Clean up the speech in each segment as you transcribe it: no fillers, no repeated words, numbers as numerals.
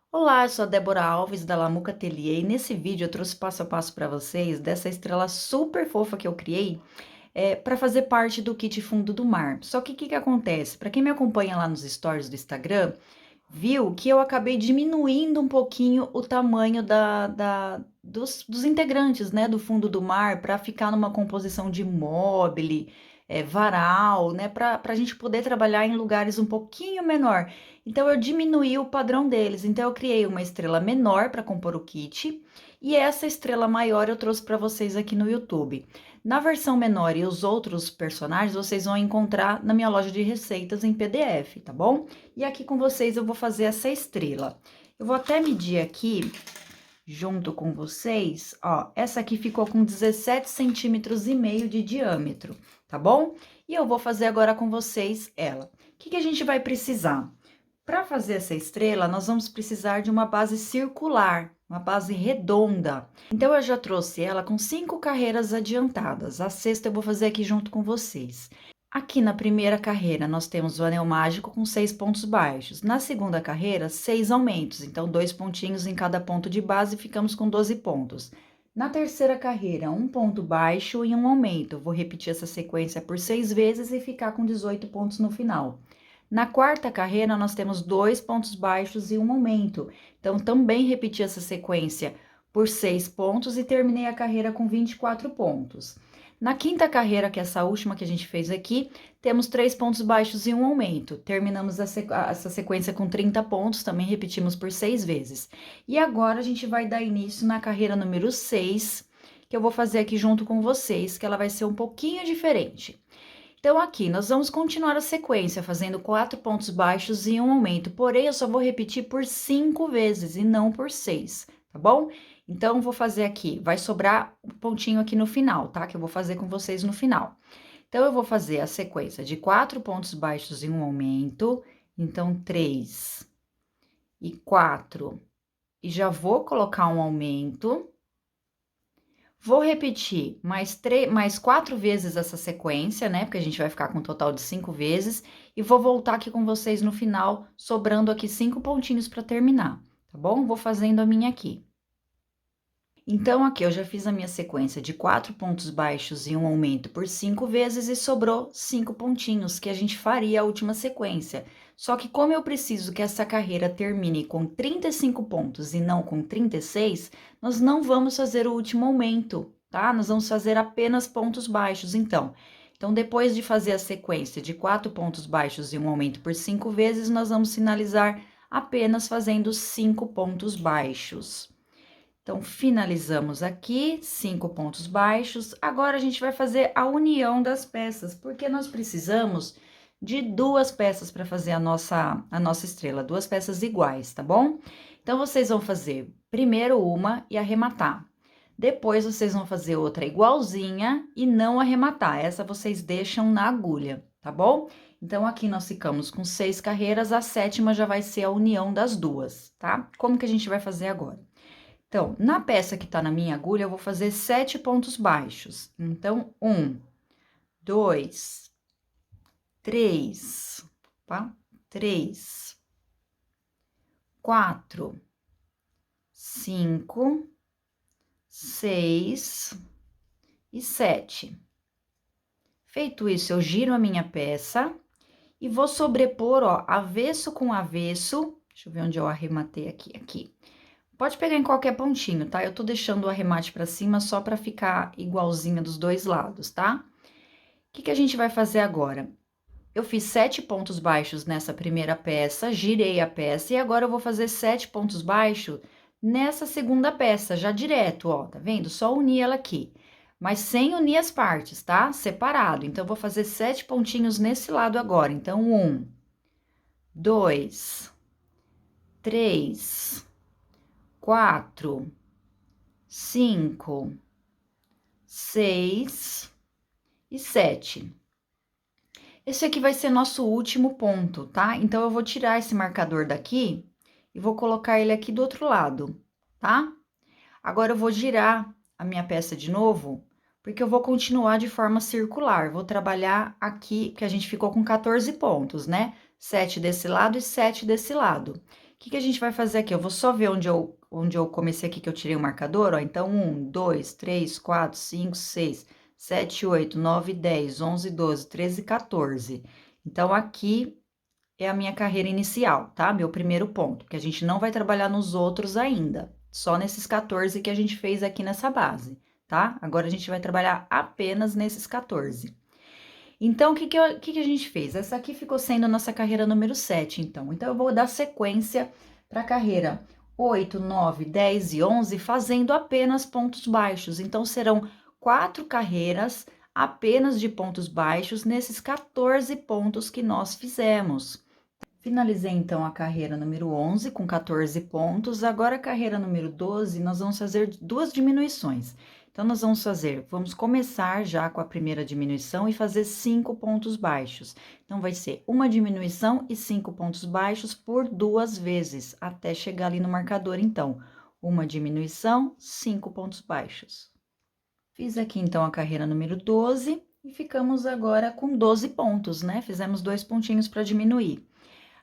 Olá, eu sou a Débora Alves da Lamuca Atelier e nesse vídeo eu trouxe passo a passo para vocês dessa estrela super fofa que eu criei para fazer parte do kit fundo do mar. Só que o que acontece? Para quem me acompanha lá nos stories do Instagram, viu que eu acabei diminuindo um pouquinho o tamanho dos integrantes, né, do fundo do mar para ficar numa composição de mobile, varal, né, para a gente poder trabalhar em lugares um pouquinho menor. Então, eu diminuí o padrão deles. Então, eu criei uma estrela menor para compor o kit e essa estrela maior eu trouxe para vocês aqui no YouTube. Na versão menor e os outros personagens vocês vão encontrar na minha loja de receitas em PDF, tá bom? E aqui com vocês eu vou fazer essa estrela. Eu vou até medir aqui, junto com vocês, ó, essa aqui ficou com 17 centímetros e meio de diâmetro, tá bom? E eu vou fazer agora com vocês ela. O que a gente vai precisar? Para fazer essa estrela, nós vamos precisar de uma base circular, uma base redonda. Então, eu já trouxe ela com 5 carreiras adiantadas. A sexta eu vou fazer aqui junto com vocês. Aqui na primeira carreira, nós temos o anel mágico com 6 pontos baixos. Na segunda carreira, 6 aumentos. Então, 2 pontinhos em cada ponto de base, ficamos com 12 pontos. Na terceira carreira, 1 ponto baixo e 1 aumento. Vou repetir essa sequência por 6 vezes e ficar com 18 pontos no final. Na quarta carreira, nós temos 2 pontos baixos e 1 aumento. Então, também repeti essa sequência por 6 pontos e terminei a carreira com 24 pontos. Na quinta carreira, que é essa última que a gente fez aqui, temos 3 pontos baixos e 1 aumento. Terminamos essa sequência com 30 pontos, também repetimos por 6 vezes. E agora, a gente vai dar início na carreira número 6, que eu vou fazer aqui junto com vocês, que ela vai ser um pouquinho diferente. Então, aqui, nós vamos continuar a sequência, fazendo 4 pontos baixos e 1 aumento, porém, eu só vou repetir por 5 vezes e não por 6, tá bom? Então, vou fazer aqui, vai sobrar um pontinho aqui no final, tá? Que eu vou fazer com vocês no final. Então, eu vou fazer a sequência de 4 pontos baixos e 1 aumento, então, 3 e 4, e já vou colocar um aumento. Vou repetir mais 4 vezes essa sequência, né? Porque a gente vai ficar com um total de 5 vezes. E vou voltar aqui com vocês no final, sobrando aqui 5 pontinhos para terminar, tá bom? Vou fazendo a minha aqui. Então, aqui eu já fiz a minha sequência de 4 pontos baixos e 1 aumento por 5 vezes e sobrou 5 pontinhos, que a gente faria a última sequência. Só que como eu preciso que essa carreira termine com 35 pontos e não com 36, nós não vamos fazer o último aumento, tá? Nós vamos fazer apenas pontos baixos, então. Então, depois de fazer a sequência de 4 pontos baixos e 1 aumento por 5 vezes, nós vamos finalizar apenas fazendo 5 pontos baixos. Então, finalizamos aqui, 5 pontos baixos. Agora, a gente vai fazer a união das peças, porque nós precisamos de 2 peças para fazer a nossa estrela, 2 peças iguais, tá bom? Então, vocês vão fazer primeiro uma e arrematar. Depois, vocês vão fazer outra igualzinha e não arrematar. Essa vocês deixam na agulha, tá bom? Então, aqui nós ficamos com 6 carreiras, a sétima já vai ser a união das duas, tá? Como que a gente vai fazer agora? Então, na peça que tá na minha agulha, eu vou fazer 7 pontos baixos. Então, 1, 2, 3, tá? 3, 4, 5, 6 e 7. Feito isso, eu giro a minha peça e vou sobrepor, ó, avesso com avesso. Deixa eu ver onde eu arrematei aqui. Pode pegar em qualquer pontinho, tá? Eu tô deixando o arremate pra cima só pra ficar igualzinha dos dois lados, tá? O que a gente vai fazer agora? Eu fiz 7 pontos baixos nessa primeira peça, girei a peça, e agora eu vou fazer 7 pontos baixos nessa segunda peça, já direto, ó, tá vendo? Só unir ela aqui, mas sem unir as partes, tá? Separado. Então, eu vou fazer 7 pontinhos nesse lado agora. Então, 1, 2, 3, 4, 5, 6 e 7. Esse aqui vai ser nosso último ponto, tá? Então, eu vou tirar esse marcador daqui e vou colocar ele aqui do outro lado, tá? Agora, eu vou girar a minha peça de novo, porque eu vou continuar de forma circular. Vou trabalhar aqui, que a gente ficou com 14 pontos, né? 7 desse lado e 7 desse lado. que a gente vai fazer aqui? Eu vou só ver onde eu comecei aqui, que eu tirei o marcador, ó. Então, 1, 2, 3, 4, 5, 6, 7, 8, 9, 10, 11, 12, 13, 14. Então, aqui é a minha carreira inicial, tá? Meu primeiro ponto, que a gente não vai trabalhar nos outros ainda, só nesses 14 que a gente fez aqui nessa base, tá? Agora, a gente vai trabalhar apenas nesses 14. Então, o que a gente fez? Essa aqui ficou sendo a nossa carreira número 7, então. Então, eu vou dar sequência para a carreira 8, 9, 10 e 11, fazendo apenas pontos baixos. Então, serão 4 carreiras apenas de pontos baixos nesses 14 pontos que nós fizemos. Finalizei, então, a carreira número 11 com 14 pontos. Agora, a carreira número 12, nós vamos fazer 2 diminuições. Então, vamos começar já com a primeira diminuição e fazer 5 pontos baixos. Então, vai ser uma diminuição e 5 pontos baixos por 2 vezes, até chegar ali no marcador, então. Uma diminuição, 5 pontos baixos. Fiz aqui, então, a carreira número 12 e ficamos agora com 12 pontos, né? Fizemos 2 pontinhos para diminuir.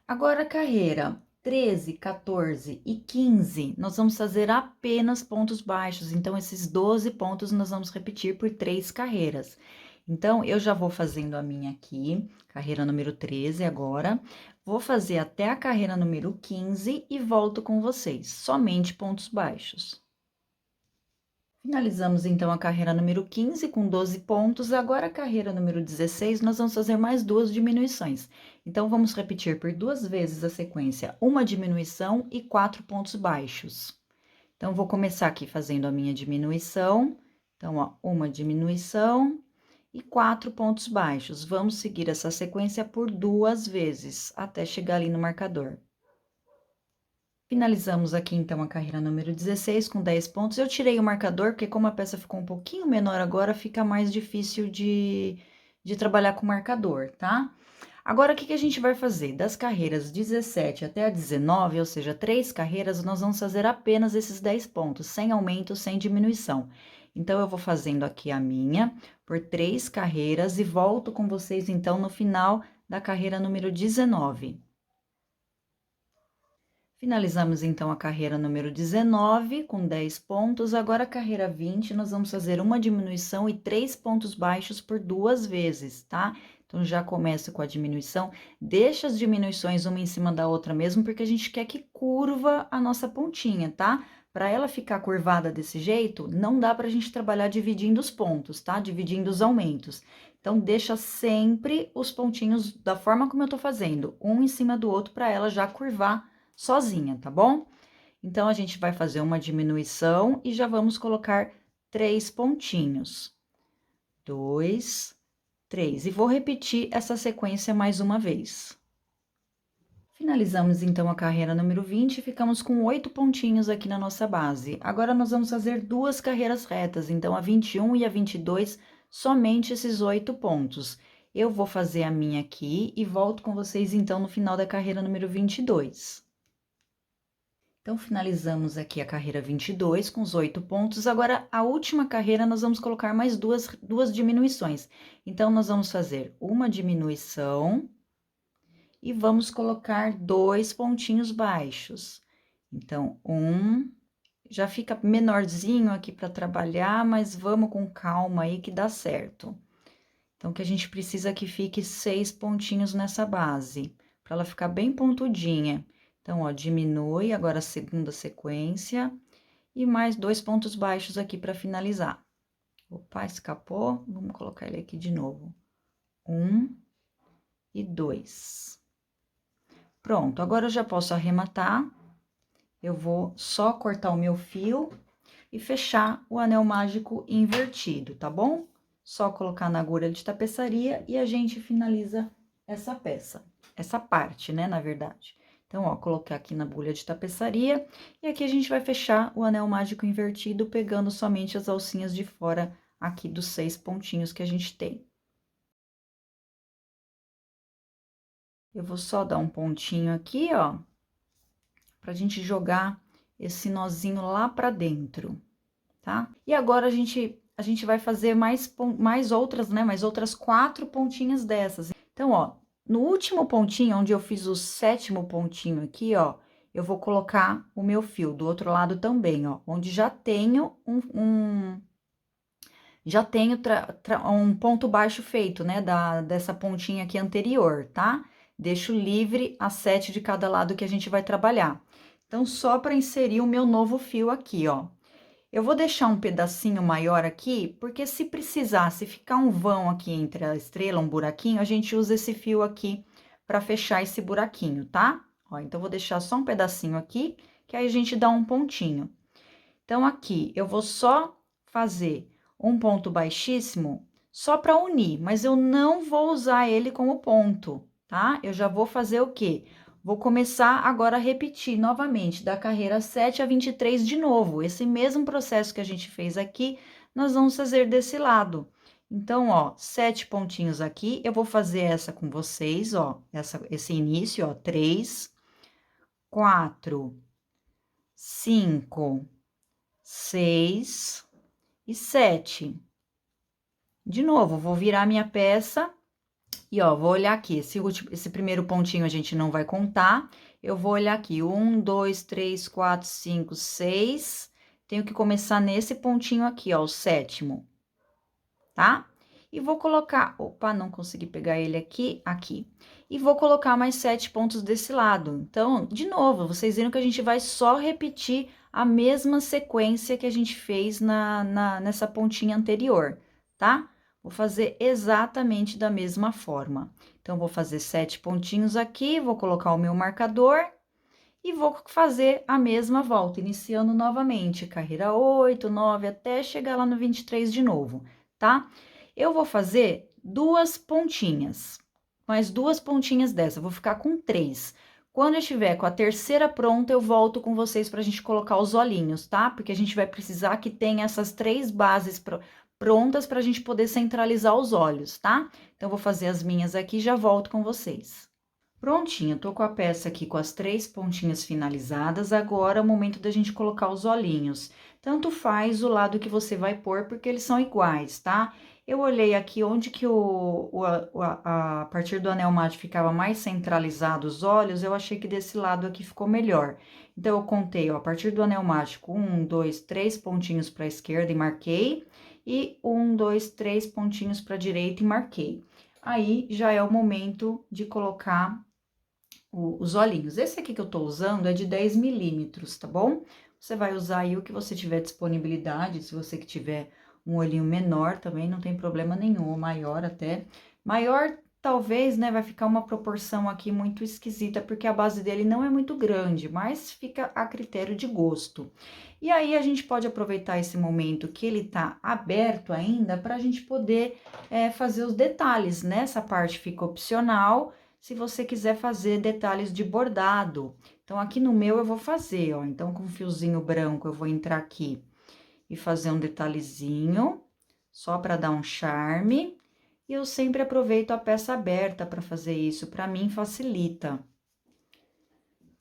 Agora, a carreira 13, 14 e 15, nós vamos fazer apenas pontos baixos. Então, esses 12 pontos nós vamos repetir por 3 carreiras. Então, eu já vou fazendo a minha aqui, carreira número 13 agora. Vou fazer até a carreira número 15 e volto com vocês, somente pontos baixos. Finalizamos, então, a carreira número 15 com 12 pontos. Agora, a carreira número 16, nós vamos fazer mais 2 diminuições. Então, vamos repetir por 2 vezes a sequência, uma diminuição e 4 pontos baixos. Então, vou começar aqui fazendo a minha diminuição. Então, ó, uma diminuição e 4 pontos baixos. Vamos seguir essa sequência por 2 vezes, até chegar ali no marcador. Finalizamos aqui, então, a carreira número 16 com 10 pontos. Eu tirei o marcador, porque como a peça ficou um pouquinho menor agora, fica mais difícil de trabalhar com marcador, tá? Agora, o que a gente vai fazer? Das carreiras 17 até a 19, ou seja, 3 carreiras, nós vamos fazer apenas esses 10 pontos, sem aumento, sem diminuição. Então, eu vou fazendo aqui a minha por 3 carreiras e volto com vocês, então, no final da carreira número 19. Finalizamos, então, a carreira número 19, com 10 pontos. Agora, a carreira 20, nós vamos fazer uma diminuição e 3 pontos baixos por 2 vezes, tá? Então, já começo com a diminuição. Deixa as diminuições uma em cima da outra mesmo, porque a gente quer que curva a nossa pontinha, tá? Para ela ficar curvada desse jeito, não dá pra gente trabalhar dividindo os pontos, tá? Dividindo os aumentos. Então, deixa sempre os pontinhos da forma como eu tô fazendo, um em cima do outro, para ela já curvar sozinha, tá bom? Então, a gente vai fazer uma diminuição e já vamos colocar 3 pontinhos. 2, 3. E vou repetir essa sequência mais uma vez. Finalizamos, então, a carreira número 20 e ficamos com 8 pontinhos aqui na nossa base. Agora, nós vamos fazer 2 carreiras retas, então, a 21 e a 22, somente esses 8 pontos. Eu vou fazer a minha aqui e volto com vocês, então, no final da carreira número 22. Então, finalizamos aqui a carreira 22 com os 8 pontos. Agora, a última carreira, nós vamos colocar mais duas diminuições. Então, nós vamos fazer uma diminuição e vamos colocar 2 pontinhos baixos. Então, já fica menorzinho aqui para trabalhar, mas vamos com calma aí que dá certo. Então, o que a gente precisa é que fique 6 pontinhos nessa base, para ela ficar bem pontudinha. Então, ó, diminui agora a segunda sequência e mais 2 pontos baixos aqui para finalizar. Opa, escapou. Vamos colocar ele aqui de novo. 1 e 2. Pronto, agora eu já posso arrematar. Eu vou só cortar o meu fio e fechar o anel mágico invertido, tá bom? Só colocar na agulha de tapeçaria e a gente finaliza essa peça, essa parte, né, na verdade. Então, ó, colocar aqui na agulha de tapeçaria, e aqui a gente vai fechar o anel mágico invertido, pegando somente as alcinhas de fora aqui dos 6 pontinhos que a gente tem. Eu vou só dar um pontinho aqui, ó, pra gente jogar esse nozinho lá pra dentro, tá? E agora, a gente vai fazer mais outras, né, mais outras 4 pontinhas dessas. Então, ó, no último pontinho, onde eu fiz o 7º pontinho aqui, ó, eu vou colocar o meu fio do outro lado também, ó, onde já tenho um ponto baixo feito, né, dessa pontinha aqui anterior, tá? Deixo livre as 7 de cada lado que a gente vai trabalhar. Então, só para inserir o meu novo fio aqui, ó. Eu vou deixar um pedacinho maior aqui, porque se precisar, se ficar um vão aqui entre a estrela, um buraquinho, a gente usa esse fio aqui para fechar esse buraquinho, tá? Ó, então, vou deixar só um pedacinho aqui, que aí a gente dá um pontinho. Então, aqui, eu vou só fazer um ponto baixíssimo, só para unir, mas eu não vou usar ele como ponto, tá? Eu já vou fazer o quê? Vou começar agora a repetir novamente, da carreira 7 a 23 de novo. Esse mesmo processo que a gente fez aqui, nós vamos fazer desse lado. Então, ó, 7 pontinhos aqui, eu vou fazer essa com vocês, ó, esse início, ó, 3, 4, 5, 6 e 7. De novo, vou virar minha peça e, ó, vou olhar aqui. Esse primeiro pontinho a gente não vai contar. Eu vou olhar aqui, 1, 2, 3, 4, 5, 6. Tenho que começar nesse pontinho aqui, ó, o sétimo, tá? E vou colocar, opa, não consegui pegar ele aqui. E vou colocar mais 7 pontos desse lado. Então, de novo, vocês viram que a gente vai só repetir a mesma sequência que a gente fez nessa pontinha anterior, tá? Vou fazer exatamente da mesma forma. Então, vou fazer 7 pontinhos aqui, vou colocar o meu marcador e vou fazer a mesma volta, iniciando novamente, carreira 8, 9, até chegar lá no 23 de novo, tá? Eu vou fazer 2 pontinhas, mais 2 pontinhas dessa, vou ficar com 3. Quando eu estiver com a terceira pronta, eu volto com vocês pra gente colocar os olhinhos, tá? Porque a gente vai precisar que tenha essas 3 bases prontas pra gente poder centralizar os olhos, tá? Então, vou fazer as minhas aqui e já volto com vocês. Prontinho, tô com a peça aqui com as 3 pontinhas finalizadas, agora é o momento da gente colocar os olhinhos. Tanto faz o lado que você vai pôr, porque eles são iguais, tá? Eu olhei aqui onde que a partir do anel mate ficava mais centralizado os olhos, eu achei que desse lado aqui ficou melhor. Então, eu contei, ó, a partir do anel mágico, 1, 2, 3 pontinhos para a esquerda e marquei, e 1, 2, 3 pontinhos para a direita e marquei. Aí, já é o momento de colocar os olhinhos. Esse aqui que eu tô usando é de 10 milímetros, tá bom? Você vai usar aí o que você tiver disponibilidade, se você que tiver um olhinho menor também, não tem problema nenhum, ou maior até. Maior, talvez, né, vai ficar uma proporção aqui muito esquisita, porque a base dele não é muito grande, mas fica a critério de gosto. E aí, a gente pode aproveitar esse momento que ele tá aberto ainda, pra gente poder fazer os detalhes, né? Essa parte fica opcional, se você quiser fazer detalhes de bordado. Então, aqui no meu eu vou fazer, ó. Então, com fiozinho branco, eu vou entrar aqui e fazer um detalhezinho, só para dar um charme. E eu sempre aproveito a peça aberta para fazer isso, para mim facilita.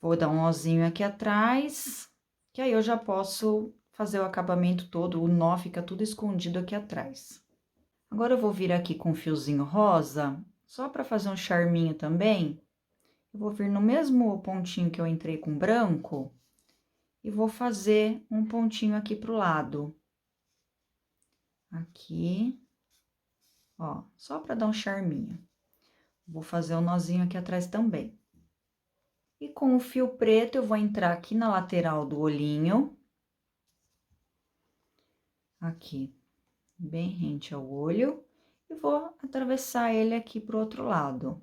Vou dar um nozinho aqui atrás, que aí eu já posso fazer o acabamento todo, o nó fica tudo escondido aqui atrás. Agora, eu vou vir aqui com um fiozinho rosa, só para fazer um charminho também. Eu vou vir no mesmo pontinho que eu entrei com branco e vou fazer um pontinho aqui pro lado. Aqui, ó, só para dar um charminho. Vou fazer um nozinho aqui atrás também. E com o fio preto, eu vou entrar aqui na lateral do olhinho. Aqui, bem rente ao olho. E vou atravessar ele aqui pro outro lado.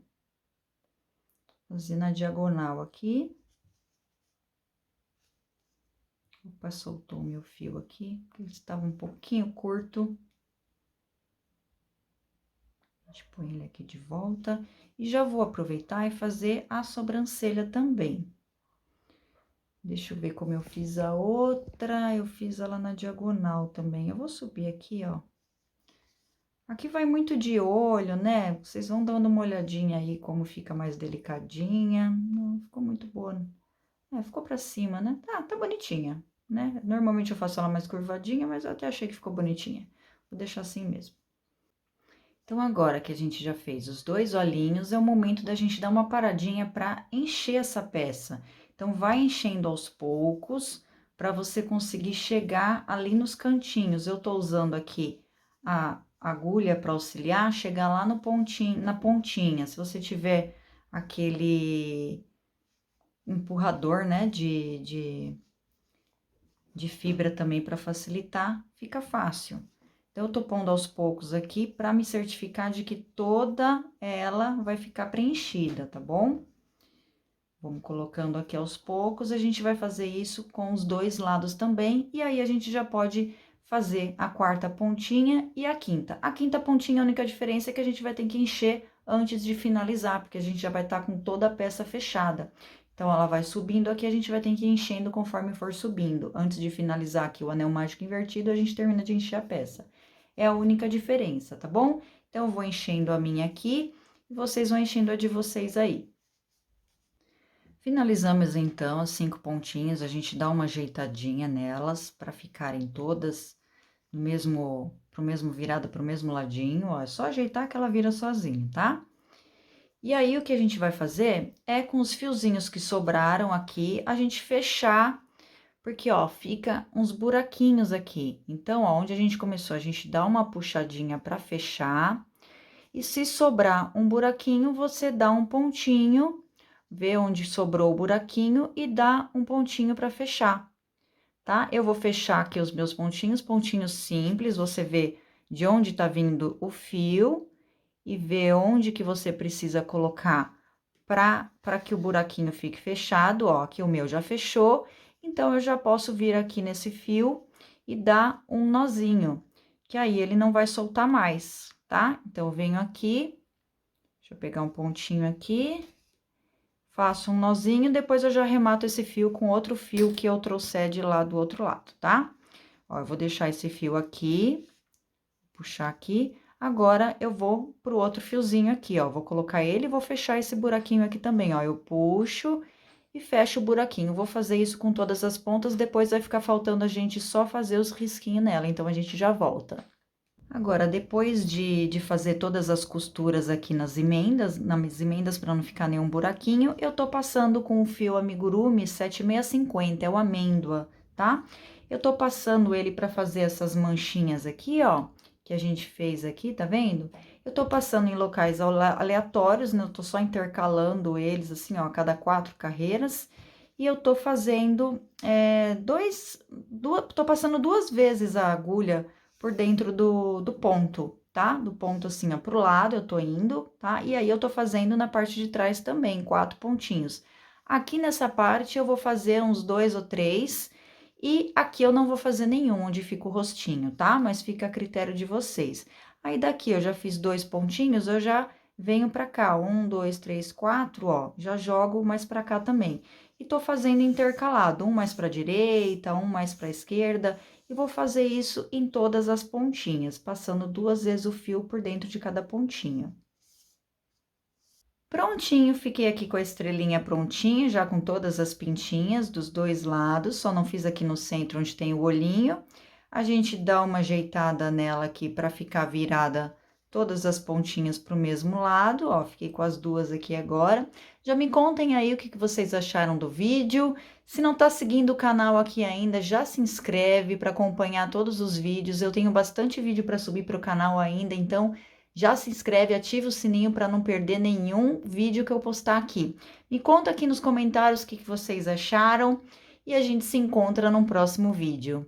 Fazer na diagonal aqui. Opa, soltou o meu fio aqui, porque ele estava um pouquinho curto. A gente põe ele aqui de volta. E já vou aproveitar e fazer a sobrancelha também. Deixa eu ver como eu fiz a outra. Eu fiz ela na diagonal também. Eu vou subir aqui, ó. Aqui vai muito de olho, né? Vocês vão dando uma olhadinha aí como fica mais delicadinha. Não ficou muito boa. Ficou pra cima, né? Tá bonitinha, né? Normalmente eu faço ela mais curvadinha, mas eu até achei que ficou bonitinha. Vou deixar assim mesmo. Então, agora que a gente já fez os 2 olhinhos, é o momento da gente dar uma paradinha pra encher essa peça. Então, vai enchendo aos poucos, para você conseguir chegar ali nos cantinhos. Eu tô usando aqui a agulha para auxiliar, chegar lá no pontinho, na pontinha. Se você tiver aquele empurrador, né, de fibra também para facilitar, fica fácil. Então, eu tô pondo aos poucos aqui para me certificar de que toda ela vai ficar preenchida, tá bom? Vamos colocando aqui aos poucos, a gente vai fazer isso com os dois lados também, e aí a gente já pode fazer a quarta pontinha e a quinta. A quinta pontinha, a única diferença é que a gente vai ter que encher antes de finalizar, porque a gente já vai estar com toda a peça fechada. Então, ela vai subindo aqui, a gente vai ter que ir enchendo conforme for subindo. Antes de finalizar aqui o anel mágico invertido, a gente termina de encher a peça. É a única diferença, tá bom? Então, eu vou enchendo a minha aqui, e vocês vão enchendo a de vocês aí. Finalizamos, então, as 5 pontinhas, a gente dá uma ajeitadinha nelas, para ficarem todas pro mesmo virada, pro mesmo ladinho, ó, é só ajeitar que ela vira sozinho, tá? E aí, o que a gente vai fazer é com os fiozinhos que sobraram aqui, a gente fechar, porque, ó, fica uns buraquinhos aqui. Então, ó, onde a gente começou, a gente dá uma puxadinha pra fechar, e se sobrar um buraquinho, você dá um pontinho, vê onde sobrou o buraquinho e dá um pontinho pra fechar, tá? Eu vou fechar aqui os meus pontinhos, pontinhos simples, você vê de onde tá vindo o fio e vê onde que você precisa colocar para que o buraquinho fique fechado, ó, aqui o meu já fechou, então eu já posso vir aqui nesse fio e dar um nozinho, que aí ele não vai soltar mais, tá? Então, eu venho aqui, deixa eu pegar um pontinho aqui, faço um nozinho, depois eu já arremato esse fio com outro fio que eu trouxer de lá do outro lado, tá? Ó, eu vou deixar esse fio aqui, puxar aqui. Agora, eu vou pro outro fiozinho aqui, ó, vou colocar ele e vou fechar esse buraquinho aqui também, ó, eu puxo e fecho o buraquinho. Vou fazer isso com todas as pontas, depois vai ficar faltando a gente só fazer os risquinhos nela, então, a gente já volta. Agora, depois de fazer todas as costuras aqui nas emendas para não ficar nenhum buraquinho, eu tô passando com o fio amigurumi 7650, é o amêndoa, tá? Eu tô passando ele para fazer essas manchinhas aqui, ó, que a gente fez aqui, tá vendo? Eu tô passando em locais aleatórios, né? Eu tô só intercalando eles, assim, ó, a cada 4 carreiras. E eu tô fazendo, tô passando 2 vezes a agulha por dentro do ponto, tá? Do ponto assim, ó, pro lado eu tô indo, tá? E aí, eu tô fazendo na parte de trás também, 4 pontinhos. Aqui nessa parte, eu vou fazer uns 2 ou 3, e aqui eu não vou fazer nenhum, onde fica o rostinho, tá? Mas fica a critério de vocês. Aí, daqui, eu já fiz 2 pontinhos, eu já venho pra cá, 1, 2, 3, 4, ó, já jogo mais pra cá também. E tô fazendo intercalado, um mais pra direita, um mais pra esquerda, e vou fazer isso em todas as pontinhas, passando 2 vezes o fio por dentro de cada pontinho. Prontinho, fiquei aqui com a estrelinha prontinha, já com todas as pintinhas dos 2 lados, só não fiz aqui no centro onde tem o olhinho. A gente dá uma ajeitada nela aqui para ficar virada todas as pontinhas pro mesmo lado, ó, fiquei com as 2 aqui agora. Já me contem aí o que vocês acharam do vídeo. Se não tá seguindo o canal aqui ainda, já se inscreve para acompanhar todos os vídeos. Eu tenho bastante vídeo para subir pro canal ainda, então já se inscreve, ativa o sininho para não perder nenhum vídeo que eu postar aqui. Me conta aqui nos comentários o que vocês acharam e a gente se encontra no próximo vídeo.